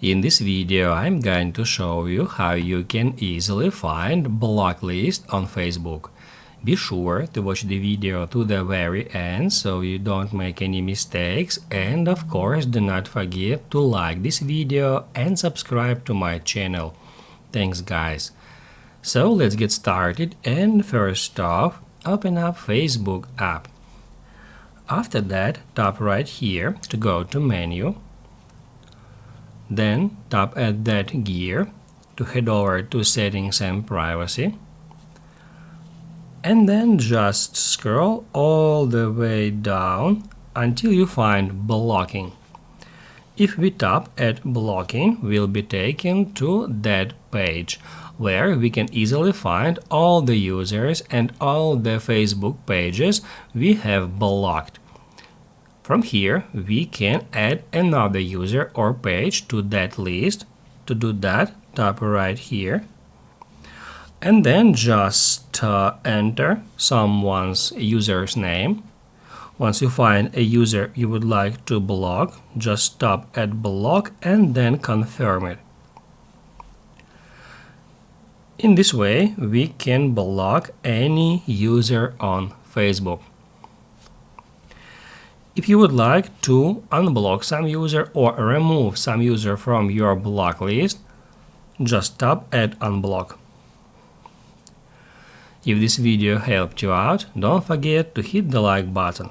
In this video, I'm going to show you how you can easily find block list on Facebook. Be sure to watch the video to the very end so you don't make any mistakes, and of course do not forget to like this video and subscribe to my channel. Thanks guys. So let's get started, and first off, open up Facebook app. After that, tap right here to go to menu. Then tap at that gear to head over to settings and privacy. And then just scroll all the way down until you find blocking. If we tap at blocking, we'll be taken to that page where we can easily find all the users and all the Facebook pages we have blocked. From here, we can add another user or page to that list. To do that, tap right here. And then just enter someone's user's name. Once you find a user you would like to block, just tap at block and then confirm it. In this way, we can block any user on Facebook. If you would like to unblock some user or remove some user from your block list, just tap at unblock. If this video helped you out, don't forget to hit the like button.